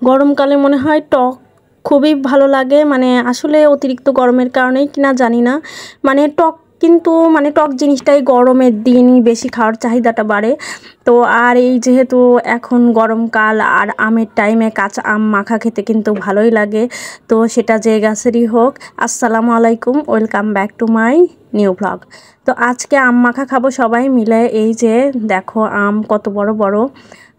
গরমকালে মনে হয় টক খুবই ভালো লাগে, মানে আসলে অতিরিক্ত গরমের কারণেই কিনা জানি না, মানে টক কিন্তু মানে টক জিনিসটাই গরমের দিনই বেশি খাওয়ার চাহিদাটা বাড়ে। তো আর এই যেহেতু এখন গরমকাল আর আমের টাইমে কাঁচা আম মাখা খেতে কিন্তু ভালোই লাগে, তো সেটা যে গাছেরই হোক। আসসালামু আলাইকুম, welcome back to my new blog. তো আজকে আম মাখা খাবো সবাই মিলে। এই যে দেখো আম কত বড় বড়,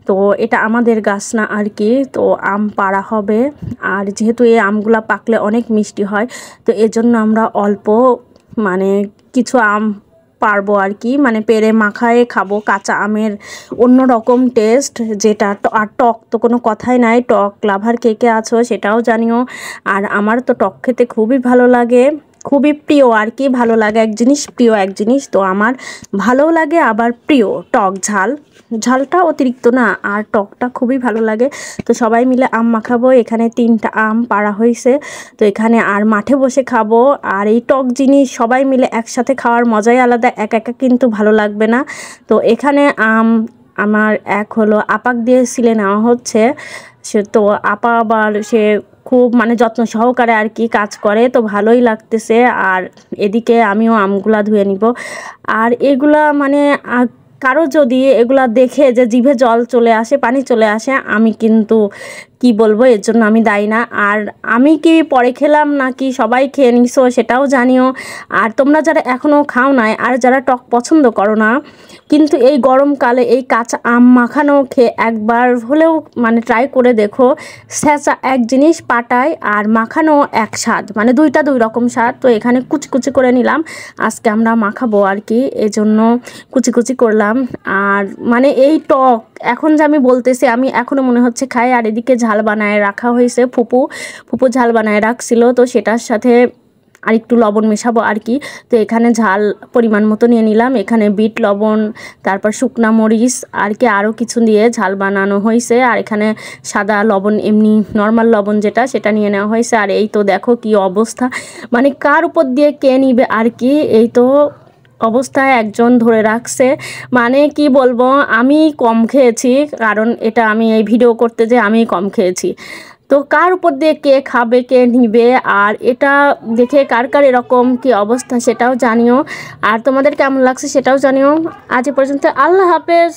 তো এটা আমাদের গাছ না আর কি, তো আম পাড়া হবে। আর যেহেতু এই আমগুলা পাকলে অনেক মিষ্টি হয়, তো এজন্য আমরা অল্প মানে কিছু আম পারবো আর কি, মানে পেরে মাখায় খাবো। কাঁচা আমের অন্য রকম টেস্ট, যেটা আর টক তো কোনো কথাই নাই। টক লাভার কে কে আছো সেটাও জানিও। আর আমার তো টক খেতে খুবই ভালো লাগে, খুবই প্রিয় আর কি। ভালো লাগে এক জিনিস, প্রিয় এক জিনিস, তো আমার ভালোও লাগে আবার প্রিয়। টক ঝালটা অতিরিক্ত না, আর টকটা খুবই ভালো লাগে। তো সবাই মিলে আম মাখাবো। এখানে 3টা আম পাড়া হয়েছে, তো এখানে আর মাঠে বসে খাবো। আর এই টক জিনিস সবাই মিলে একসাথে খাওয়ার মজাই আলাদা, একা একা কিন্তু ভালো লাগবে না। তো এখানে আম আমার এক হলো আপাক দিয়ে সিলে নেওয়া হচ্ছে। সে তো আপা আবার সে খুব মানে যত্ন সহকারে আর কি কাজ করে, তো ভালোই লাগতেছে। আর এদিকে আমিও আমগুলা ধুয়ে নিব। আর এগুলা মানে কারো যদি এগুলা দেখে যে জিভে জল চলে আসে, পানি চলে আসে, আমি কিন্তু কি বলবো, এর জন্য আমি দায়ী না। আর আমি কি পরে খেলাম নাকি সবাই খেয়ে নিছো সেটাও জানিও। আর তোমরা যারা এখনও খাও নাই আর যারা টক পছন্দ করো না, কিন্তু এই গরমকালে এই কাঁচা আম মাখানো খেয়ে একবার হলেও মানে ট্রাই করে দেখো। স্যাঁচা এক জিনিস, পাটায় আর মাখানো এক স্বাদ, মানে দুইটা দুই রকম স্বাদ। তো এখানে কুচি কুচি করে নিলাম, আজকে আমরা মাখাবো আর কি, এজন্য কুচি কুচি করলাম। আর মানে এই টক এখন যে আমি বলতেছি, আমি এখনও মনে হচ্ছে খাই। আর এদিকে ঝাল বানায় রাখা হয়েছে, ফুপু ঝাল বানায় রাখছিল, তো সেটার সাথে আর একটু লবণ মেশাবো আর কি। তো এখানে ঝাল পরিমাণ মতো নিয়ে নিলাম, এখানে বিট লবণ, তারপর শুকনা মরিচ আর কি আরও কিছু দিয়ে ঝাল বানানো হয়েছে। আর এখানে সাদা লবণ, এমনি নর্মাল লবণ যেটা, সেটা নিয়ে নেওয়া হয়েছে। আর এই তো দেখো কি অবস্থা, মানে কার উপর দিয়ে কে নিবে আর কি, এই তো অবস্থায় একজন ধরে রাখছে। মানে কি বলবো, আমি কম খেয়েছি, কারণ এটা আমি এই ভিডিও করতে যে আমি কম খেয়েছি। তো কার উপর দিয়ে কে খাবে, কে নিবে, আর এটা দেখে কার কার এরকম কি অবস্থা সেটাও জানিও। আর তোমাদের কেমন লাগছে সেটাও জানিও। আজ এ পর্যন্ত, আল্লাহ হাফেজ।